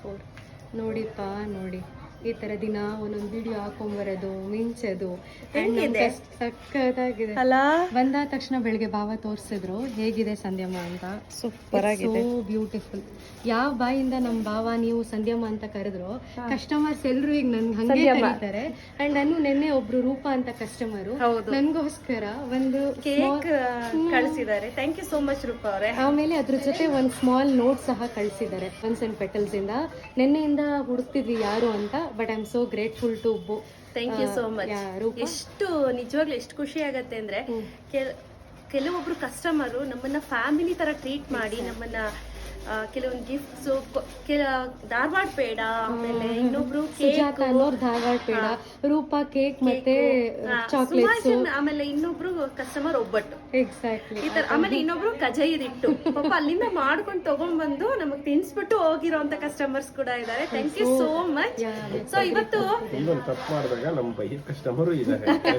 4. ನೋಡಿಪ್ಪ ನೋಡಿ, ಈ ತರ ದಿನ ಒಂದೊಂದು ವಿಡಿಯೋ ಹಾಕೊಂಬರೋದು, ಮಿಂಚೋದು ಸಕ್ಕತ್ತಾಗಿದೆ ಅಲ್ಲ. ಬಂದ ತಕ್ಷಣ ಬೆಳಿಗ್ಗೆ ಭಾವ ತೋರಿಸಿದ್ರು ಹೇಗಿದೆ ಸಂಧ್ಯಮ್ಮ ಅಂತ. ಸೂಪರ್ ಆಗಿದೆ, ಸೋ ಬ್ಯೂಟಿಫುಲ್. ಯಾವ ಬಾಯಿಂದ ನಮ್ಮ ಭಾವ ನೀವು ಸಂಧ್ಯಮ್ಮ ಅಂತ ಕರೆದ್ರು, ಕಸ್ಟಮರ್ಸ್ ಎಲ್ರು ಈಗ ನನ್ಗೆ ಹಂಗೆ ಕರೀತಾರೆ. ಅಂಡ್ ನಾನು ನಿನ್ನೆ ಒಬ್ರು ರೂಪ ಅಂತ ಕಸ್ಟಮರು ನನ್ಗೋಸ್ಕರ ಒಂದು ಕೇಕ್ ಕಳಿಸಿದ್ದಾರೆ. ಥ್ಯಾಂಕ್ ಯು ಸೋ ಮಚ್ ರೂಪ ಅವರೇ. ಆಮೇಲೆ ಅದ್ರ ಜೊತೆ ಒಂದು ಸ್ಮಾಲ್ ನೋಟ್ ಸಹ ಕಳಿಸಿದ್ದಾರೆ ಪನ್ಸ್ ಅಂಡ್ ಪೆಟಲ್ಸ್ ಇಂದ. ನಿನ್ನೆಯಿಂದ ಹುಡುಕ್ತಿದ್ವಿ ಯಾರು ಅಂತ, but I am so grateful to thank you so much. ಎಷ್ಟು ನಿಜವಾಗ್ಲೂ ಎಷ್ಟು ಖುಷಿ ಆಗತ್ತೆ ಅಂದ್ರೆ, ಕೆಲವೊಬ್ರು ಕಸ್ಟಮರು ನಮ್ಮನ್ನ ಫ್ಯಾಮಿಲಿ ತರ ಟ್ರೀಟ್ ಮಾಡಿ ನಮ್ಮನ್ನ ಕೆಲವೊಂದು ಗಿಫ್ಟ್ಸ್, ಧಾರವಾಡ ಪೇಡ, ಆಮೇಲೆ ಇನ್ನೊಬ್ರು ಧಾರವಾಡ ಪೇಡ, ರೂಪ ಕೇಕ್ ಮತ್ತೆ ಚಾಕ್ಲೇಟ್ಸ್, ಆಮೇಲೆ ಇನ್ನೊಬ್ರು ಕಸ್ಟಮರ್ ಒಬ್ಬಟ್ಟು, ಎಕ್ಸಾಕ್ಟ್ಲಿ ಈ ತರ. ಆಮೇಲೆ ಇನ್ನೊಬ್ರು ಕಜಾಯಿದಿಟ್ಟು ಪಾಪ ಅಲ್ಲಿಂದ ಮಾಡ್ಕೊಂಡು ತಗೊಂಡ್ಬಂದು ನಮಗ್ ತಿನ್ಸ್ಬಿಟ್ಟು ಹೋಗಿರೋಂತ ಕಸ್ಟಮರ್ಸ್ ಕೂಡ ಇದ್ದಾರೆ. Thank you so much. So ಇವತ್ತು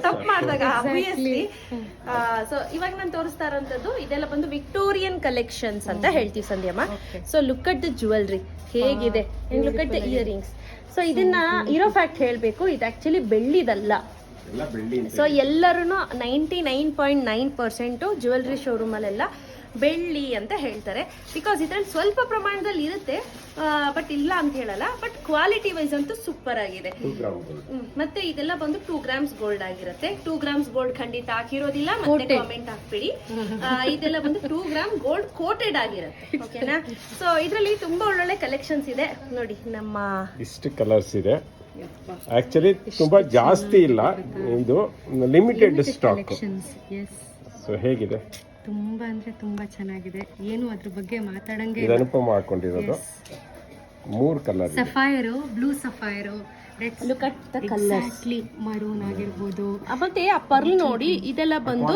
ತಪ್ಪು ಮಾಡಿದಾಗ ಆಬ್ವಿಯಸ್ಲಿ, ಸೊ ಇವಾಗ ನಾನು ತೋರಿಸ್ತಾ ಇರೋಂಥದ್ದು ಇದೆಲ್ಲ ಬಂದು ವಿಕ್ಟೋರಿಯನ್ ಕಲೆಕ್ಷನ್ಸ್ ಅಂತ ಹೇಳ್ತೀವಿ Sandhyamma. So look at the jewellery ಹೇಗಿದೆ, and look at the earrings. So ಇದನ್ನ ಇರೋ ಫ್ಯಾಕ್ಟ್ ಹೇಳ್ಬೇಕು, ಇದು ಆಕ್ಚುಲಿ ಬೆಳ್ಳಿದಲ್ಲ. ಸೊ ಎಲ್ಲರೂ 99.9% ಜ್ಯುವೆಲ್ರಿ ಶೋರೂಮ್ ಅಲ್ಲೆಲ್ಲ ಬೆಳ್ಳಿ ಅಂತ ಹೇಳ್ತಾರೆ. ಬಿಕಾಸ್ ಇದ್ರಲ್ಲಿ ಸ್ವಲ್ಪ ಪ್ರಮಾಣದಲ್ಲಿ ಇರುತ್ತೆ, ಬಟ್ ಇಲ್ಲ ಅಂತ ಹೇಳಲ್ಲ. ಬಟ್ ಕ್ವಾಲಿಟಿ ವೈಸ್ ಅಂತೂ ಸೂಪರ್ ಆಗಿದೆ. ಮತ್ತೆ ಇದೆಲ್ಲ ಬಂದು 2 ಗ್ರಾಮ್ಸ್ ಗೋಲ್ಡ್ ಆಗಿರುತ್ತೆ. 2 ಗ್ರಾಮ್ಸ್ ಗೋಲ್ಡ್ ಖಂಡಿತ ಹಾಕಿರೋದಿಲ್ಲ, ಮತ್ತೆ ಕಾಮೆಂಟ್ ಹಾಕ್ಬಿಡಿ. ಇದೆಲ್ಲ ಬಂದು 2 ಗ್ರಾಮ್ ಗೋಲ್ಡ್ ಕೋಟೆಡ್ ಆಗಿರುತ್ತೆ, ಓಕೆನಾ. ಸೊ ಇದರಲ್ಲಿ ತುಂಬಾ ಒಳ್ಳೊಳ್ಳೆ ಕಲೆಕ್ಷನ್ಸ್ ಇದೆ ನೋಡಿ. ನಮ್ಮ ಇಷ್ಟು ಕಲರ್ಸ್ ಇದೆ, ಆಕ್ಚುಲಿ ತುಂಬಾ ಜಾಸ್ತಿ ಇಲ್ಲ, ಇದು ಲಿಮಿಟೆಡ್ ಸ್ಟಾಕ್. ಸೊ ಹೇಗಿದೆ? ತುಂಬಾ ಅಂದ್ರೆ ತುಂಬಾ ಚೆನ್ನಾಗಿದೆ, ಏನು ಅದ್ರ ಬಗ್ಗೆ ಮಾತಾಡಂಗೆ. ಇದು ಅನುಪಮ ಹಾಕೊಂಡಿರೋದು 3 colour, sapphire, blue sapphire, look at the colours, maroon ಆಗಿರ್ಬೋದು. ಮತ್ತೆ ಆ ಪರ್ಲ್ ನೋಡಿ, ಇದೆಲ್ಲ ಬಂದು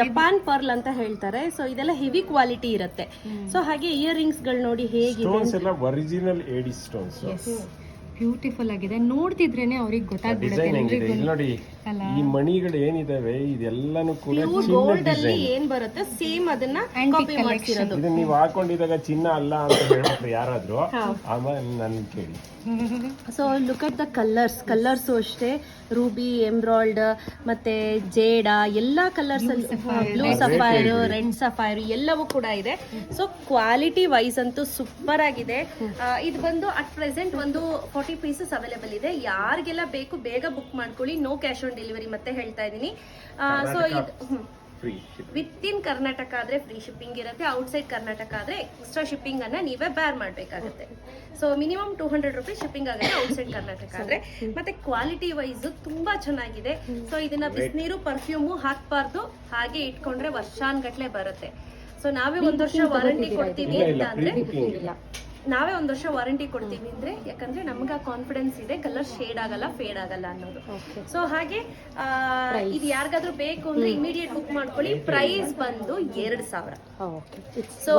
ಜಪಾನ್ ಪರ್ಲ್ ಅಂತ ಹೇಳ್ತಾರೆ. ಸೊ ಇದೆಲ್ಲ ಹೆವಿ ಕ್ವಾಲಿಟಿ ಇರುತ್ತೆ. ಸೊ ಹಾಗೆ ಇಯರಿಂಗ್ಸ್ ಗಳು ನೋಡಿ ಹೇಗಿದೆ, ಸ್ಟೋನ್ಸ್ ಎಲ್ಲ ಒರಿಜಿನಲ್ ಏಡಿ ಸ್ಟೋನ್ಸ್, ಬ್ಯೂಟಿಫುಲ್ ಆಗಿದೆ. ನೋಡ್ತಿದ್ರೇನೆ ಅವ್ರಿಗೆ ಗೊತ್ತಾಗ್ಬಿಡುತ್ತೆ. ನೋಡಿ ಈ ಮಣಿಗಳು ಏನಿದಾವೆ ಇದೆಲ್ಲಾನು ಕೂಡ ಗೋಲ್ಡ್ ಅಲ್ಲಿ ಏನ್ ಬರುತ್ತೆ ಸೇಮ್ ಅದನ್ನ ಕಾಪಿ ಮಾಡ್ತಿರೋದು. ಇದನ್ನ ನೀವು ಹಾಕೊಂಡಿದಾಗ ಚಿನ್ನ ಅಲ್ಲ ಅಂತ ಹೇಳ್ತಾರೆ ಯಾರಾದ್ರೂ, ಆಮೇಲೆ ನನ್ ಕೇಳಿ. So look at the colours ಅಷ್ಟೇ, ರೂಬಿ, ಎಮ್ರಾಲ್ಡ್, ಮತ್ತೆ ಜೇಡ, ಎಲ್ಲಾ ಕಲರ್ಸ್ ಅಲ್ಲಿ, ಬ್ಲೂ ಸಫೈರ್, ರೆಡ್ ಸಫೈರ್ ಎಲ್ಲವೂ ಕೂಡ ಇದೆ. ಸೊ ಕ್ವಾಲಿಟಿ ವೈಸ್ ಅಂತೂ ಸೂಪರ್ ಆಗಿದೆ. ಇದು ಬಂದು ಅಟ್ ಪ್ರೆಸೆಂಟ್ ಒಂದು 40 ಪೀಸಸ್ ಅವೈಲೇಬಲ್ ಇದೆ. ಯಾರಿಗೆಲ್ಲ ಬೇಕು ಬೇಗ ಬುಕ್ ಮಾಡ್ಕೊಳ್ಳಿ. ನೋ ಕ್ಯಾಶ್ ಆನ್ ಡೆಲಿವರಿ ಮತ್ತೆ ಹೇಳ್ತಾ ಇದೀನಿ. ಸೊ ಇದು ವಿತ್ ಇನ್ ಕರ್ನಾಟಕ ಆದ್ರೆ ಫ್ರೀ ಶಿಪ್ಪಿಂಗ್ ಇರುತ್ತೆ, ಔಟ್ಸೈಡ್ ಕರ್ನಾಟಕ ಆದ್ರೆ ಎಕ್ಸ್ಟ್ರಾ ಶಿಪ್ಪಿಂಗ್ ಅನ್ನ ನೀವೇ ಬೇರ್ ಮಾಡ್ಬೇಕಾಗುತ್ತೆ. ಸೊ ಮಿನಿಮಮ್ 200 ರುಪೀಸ್ ಶಿಪ್ಪಿಂಗ್ ಆಗುತ್ತೆ ಔಟ್ಸೈಡ್ ಕರ್ನಾಟಕ ಆದ್ರೆ. ಮತ್ತೆ ಕ್ವಾಲಿಟಿ ವೈಸ್ ತುಂಬಾ ಚೆನ್ನಾಗಿದೆ. ಸೊ ಇದನ್ನ ಬಿಸಿನೀರು, ಪರ್ಫ್ಯೂಮು ಹಾಕ್ಬಾರ್ದು, ಹಾಗೆ ಇಟ್ಕೊಂಡ್ರೆ ವರ್ಷಾನ್ಗಟ್ಲೆ ಬರುತ್ತೆ. ಸೊ ನಾವೇ 1 ವರ್ಷ ವಾರಂಟಿ ಕೊಡ್ತೀವಿ ಅಂತ ಅಂದ್ರೆ, ನಾವೇ 1 ವರ್ಷ ವಾರಂಟಿ ಕೊಡ್ತೀವಿ ಅಂದ್ರೆ, ಯಾಕಂದ್ರೆ ನಮ್ಗೆ ಆ ಕಾನ್ಫಿಡೆನ್ಸ್ ಇದೆ, ಕಲರ್ ಶೇಡ್ ಆಗಲ್ಲ, ಫೇಡ್ ಆಗಲ್ಲ ಅನ್ನೋದು. ಸೊ ಹಾಗೆ ಇದು ಯಾರಿಗಾದ್ರೂ ಬೇಕು ಅಂದ್ರೆ ಇಮಿಡಿಯೇಟ್ ಬುಕ್ ಮಾಡ್ಕೊಳ್ಳಿ. ಪ್ರೈಸ್ ಬಂದು 2000. ಸೊ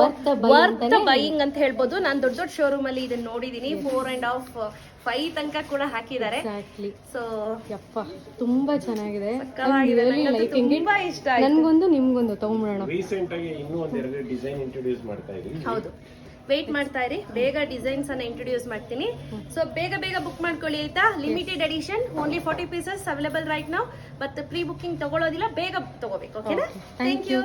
ವರ್ತ್ ಬೈಯಿಂಗ್ ಅಂತ ಹೇಳ್ಬೋದು. ನಾನು ದೊಡ್ಡ ದೊಡ್ಡ ಶೋರೂಮ್ ಅಲ್ಲಿ ಇದನ್ನ ನೋಡಿದೀನಿ, 4.5, 5 ತನಕ ಕೂಡ ಹಾಕಿದ್ದಾರೆ. ಸೊ ತುಂಬಾ ಚೆನ್ನಾಗಿದೆ, ತುಂಬಾ ಇಷ್ಟ ಆಯ್ತು. ನನ್ಗೊಂದು ನಿಮ್ಗೊಂದು ತಗೊಂಡ್ಬಿಡೋಣ. ರೀಸೆಂಟ್ ಆಗಿ ಇನ್ನೂ ಒಂದೆರಡು ಡಿಸೈನ್ ಇಂಟ್ರೊಡ್ಯೂಸ್ ಮಾಡ್ತಾ ಇದೀವಿ. ಹೌದು, ವೇಟ್ ಮಾಡ್ತಾ ಇರಿ, ಬೇಗ ಡಿಸೈನ್ಸ್ ಅನ್ನ ಇಂಟ್ರೊಡ್ಯೂಸ್ ಮಾಡ್ತೀನಿ. ಸೊ ಬೇಗ ಬುಕ್ ಮಾಡ್ಕೊಳ್ಳಿ ಆಯ್ತಾ. Limited edition, only 40 pieces available right now. But pre booking ತಗೊಳ್ಳೋದಿಲ್ಲ, ಬೇಗ ತಗೋಬೇಕು, ಓಕೆನಾ. Thank you.